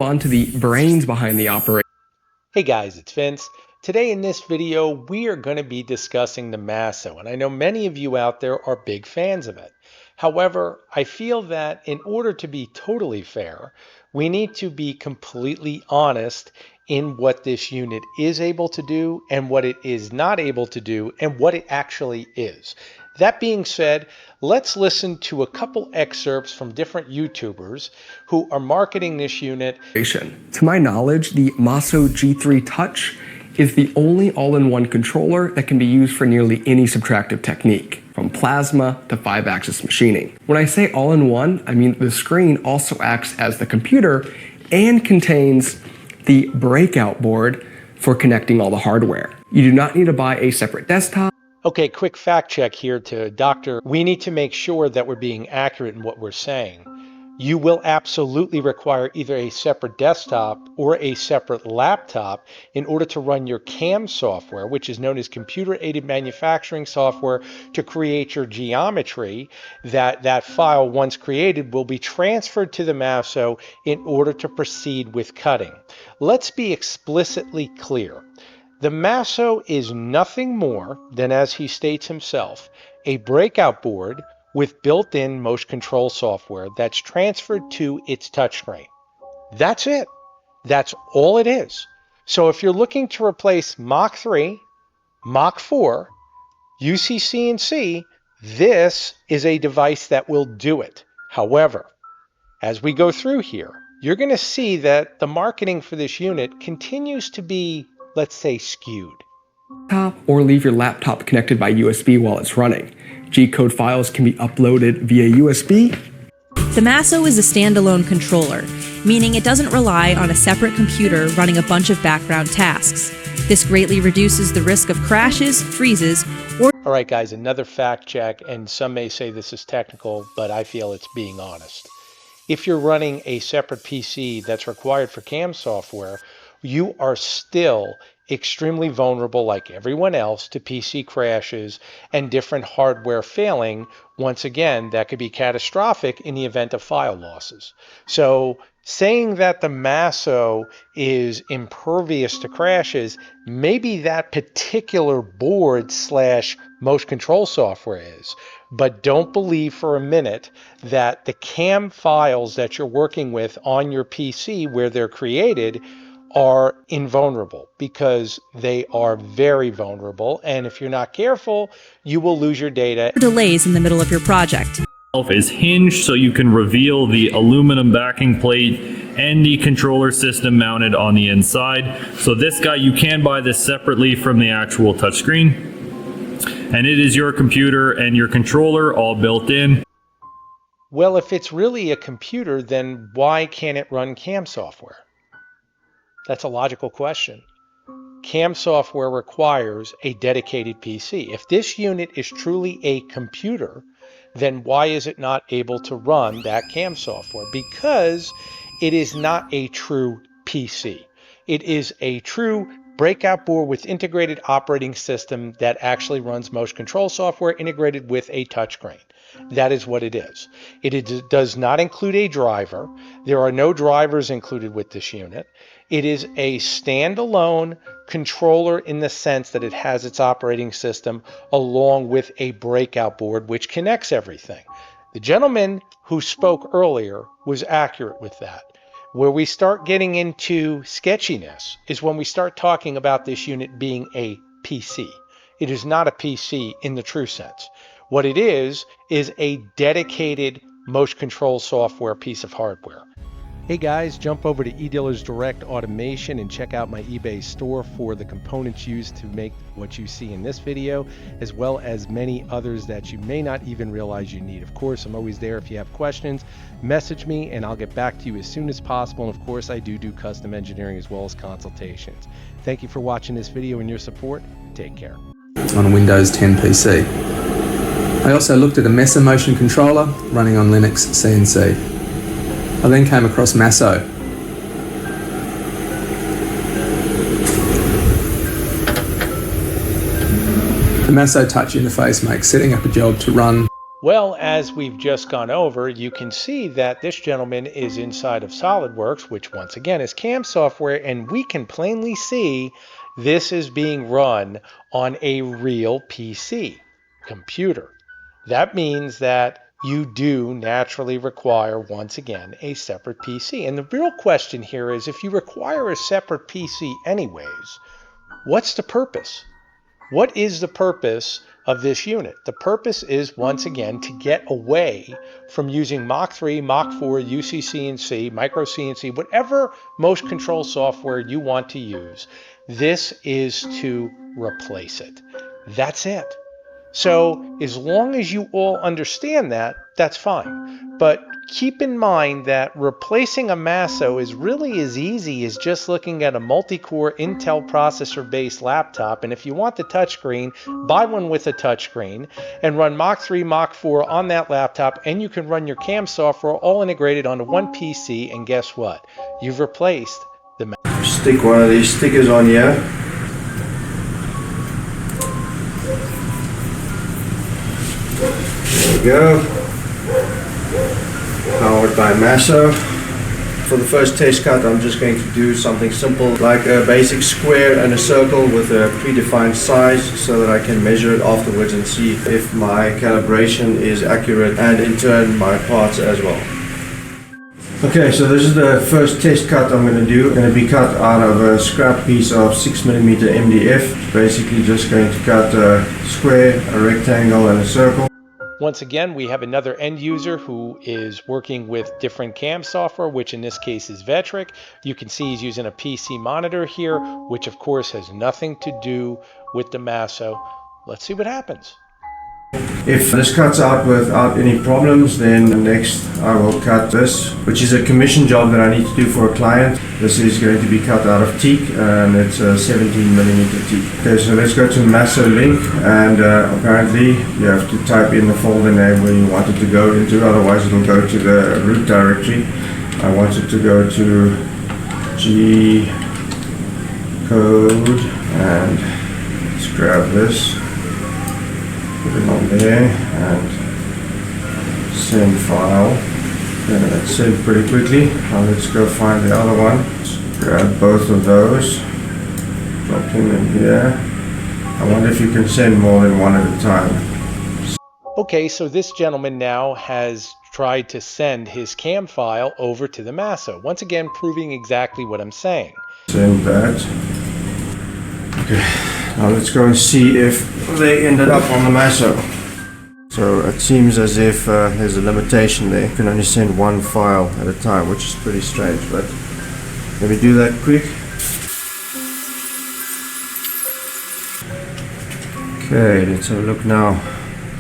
On to the brains behind the operation. Hey guys, it's Vince. Today in this video, we are going to be discussing the MASSO, and I know many of you out there are big fans of it. However, I feel that in order to be totally fair, we need to be completely honest in what this unit is able to do and what it is not able to do and what it actually is. That being said, let's listen to a couple excerpts from different YouTubers who are marketing this unit. To my knowledge, the MASSO G3 Touch is the only all-in-one controller that can be used for nearly any subtractive technique, from plasma to 5-axis machining. When I say all-in-one, I mean the screen also acts as the computer and contains the breakout board for connecting all the hardware. You do not need to buy a separate desktop. Okay, quick fact check here to Doctor. We need to make sure that we're being accurate in what we're saying. You will absolutely require either a separate desktop or a separate laptop in order to run your CAM software, which is known as computer-aided manufacturing software, to create your geometry. That file, once created, will be transferred to the MASSO in order to proceed with cutting. Let's be explicitly clear. The MASSO is nothing more than, as he states himself, a breakout board with built-in motion control software that's transferred to its touchscreen. That's it. That's all it is. So if you're looking to replace Mach 3, Mach 4, UC-CNC, this is a device that will do it. However, as we go through here, you're going to see that the marketing for this unit continues to be, let's say, skewed. Or leave your laptop connected by USB while it's running. G-code files can be uploaded via USB. The MASSO is a standalone controller, meaning it doesn't rely on a separate computer running a bunch of background tasks. This greatly reduces the risk of crashes, freezes, or... All right, guys, another fact check, and some may say this is technical, but I feel it's being honest. If you're running a separate PC that's required for CAM software, you are still extremely vulnerable, like everyone else, to PC crashes and different hardware failing. Once again, that could be catastrophic in the event of file losses. So saying that the MASSO is impervious to crashes, maybe that particular board / motion control software is. But don't believe for a minute that the CAM files that you're working with on your PC where they're created are invulnerable, because they are very vulnerable, and if you're not careful, you will lose your data. Delays in the middle of your project. Is hinged, so you can reveal the aluminum backing plate and the controller system mounted on the inside. So this guy, you can buy this separately from the actual touchscreen, and it is your computer and your controller all built in. Well, if it's really a computer, then why can't it run CAM software? That's a logical question. CAM software requires a dedicated PC. If this unit is truly a computer, then why is it not able to run that CAM software? Because it is not a true PC. It is a true breakout board with integrated operating system that actually runs motion control software integrated with a touchscreen. That is what it is. It does not include a driver. There are no drivers included with this unit. It is a standalone controller in the sense that it has its operating system along with a breakout board which connects everything. The gentleman who spoke earlier was accurate with that. Where we start getting into sketchiness is when we start talking about this unit being a PC. It is not a PC in the true sense. What it is a dedicated motion control software piece of hardware. Hey guys, jump over to eDealers Direct Automation and check out my eBay store for the components used to make what you see in this video, as well as many others that you may not even realize you need. Of course, I'm always there if you have questions. Message me and I'll get back to you as soon as possible. And of course, I do custom engineering as well as consultations. Thank you for watching this video and your support. Take care. On a Windows 10 PC. I also looked at a MASSO motion controller running on Linux CNC. I then came across MASSO. The MASSO touch interface makes setting up a job to run Well, as we've just gone over, you can see that this gentleman is inside of SolidWorks, which once again is CAM software, and we can plainly see this is being run on a real PC computer. That means that you do naturally require, once again, a separate PC. And the real question here is, if you require a separate PC anyways, what's the purpose? What is the purpose of this unit? The purpose is, once again, to get away from using Mach 3, Mach 4, UC-CNC, Micro CNC, whatever motion control software you want to use. This is to replace it. That's it. So as long as you all understand that, that's fine. But keep in mind that replacing a MASSO is really as easy as just looking at a multi-core Intel processor-based laptop. And if you want the touchscreen, buy one with a touchscreen and run Mach 3, Mach 4 on that laptop, and you can run your CAM software all integrated onto one PC. And guess what? You've replaced the MASSO. Stick one of these stickers on here. There we go. Powered by MASSO. For the first test cut, I'm just going to do something simple like a basic square and a circle with a predefined size so that I can measure it afterwards and see if my calibration is accurate, and in turn my parts as well. Okay, so this is the first test cut I'm going to do. It's going to be cut out of a scrap piece of 6mm MDF. Basically just going to cut a square, a rectangle and a circle. Once again, we have another end user who is working with different CAM software, which in this case is Vectric. You can see he's using a PC monitor here, which of course has nothing to do with the MASSO. Let's see what happens. If this cuts out without any problems, then next I will cut this, which is a commission job that I need to do for a client. This is going to be cut out of teak, and it's a 17mm teak. Okay, so let's go to MASSO link, and apparently you have to type in the folder name where you want it to go into, otherwise it'll go to the root directory. I want it to go to G code, and let's grab this. Put it on there and send file. Okay, that's sent pretty quickly. Now let's go find the other one. Let's grab both of those. Drop them in here. I wonder if you can send more than one at a time. Okay, so this gentleman now has tried to send his CAM file over to the MASSO. Once again, proving exactly what I'm saying. Send that. Okay. Now let's go and see if they ended up on the MASSO. So it seems as if there's a limitation there. You can only send one file at a time, which is pretty strange, but let me do that quick. Okay, let's have a look now.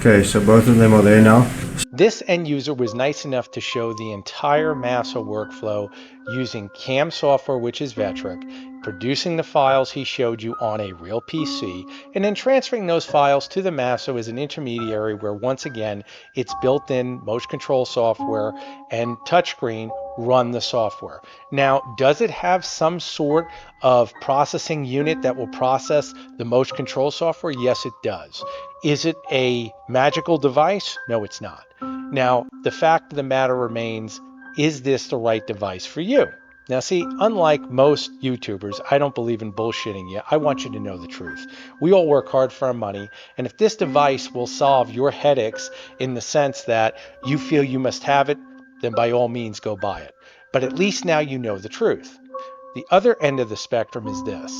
Okay, so both of them are there now. This end user was nice enough to show the entire MASSO workflow using CAM software, which is Vectric, producing the files he showed you on a real PC, and then transferring those files to the MASSO as an intermediary where, once again, its built-in motion control software and touchscreen run the software. Now, does it have some sort of processing unit that will process the motion control software? Yes, it does. Is it a magical device? No, it's not. Now, the fact of the matter remains, is this the right device for you? Now see, unlike most YouTubers, I don't believe in bullshitting you. I want you to know the truth. We all work hard for our money, and if this device will solve your headaches in the sense that you feel you must have it, then by all means go buy it. But at least now you know the truth. The other end of the spectrum is this.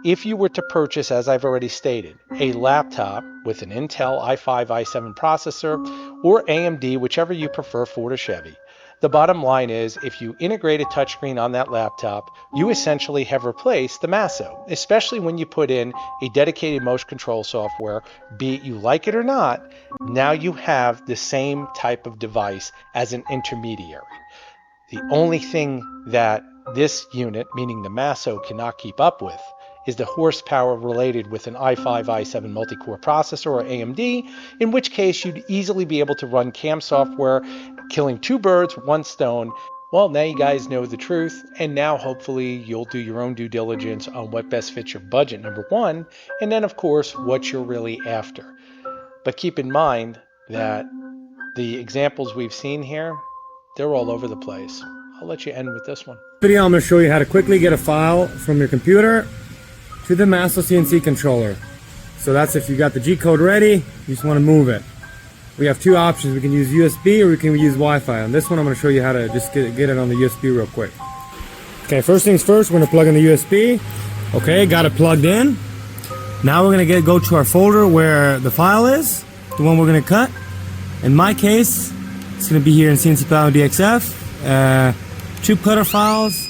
If you were to purchase, as I've already stated, a laptop with an Intel i5, i7 processor, or AMD, whichever you prefer, Ford or Chevy, the bottom line is, if you integrate a touchscreen on that laptop, you essentially have replaced the MASSO, especially when you put in a dedicated motion control software, be it you like it or not. Now you have the same type of device as an intermediary. The only thing that this unit, meaning the MASSO, cannot keep up with is the horsepower related with an i5, i7 multi-core processor or AMD, in which case you'd easily be able to run CAM software, killing two birds, one stone. Well, now you guys know the truth, and now hopefully you'll do your own due diligence on what best fits your budget, number one, and then of course what you're really after. But keep in mind that The examples we've seen here, they're all over the place. I'll let you end with this one. Video, I'm going to show you how to quickly get a file from your computer to the MASSO CNC controller. So that's if you got the G code ready, you just want to move it. We have two options. We can use USB or we can use Wi-Fi. On this one, I'm going to show you how to just get it on the USB real quick. Okay, first things first, we're going to plug in the USB. Okay, got it plugged in. Now we're going to go to our folder where the file is, the one we're going to cut. In my case, it's going to be here in CNC Power DXF. Two cutter files,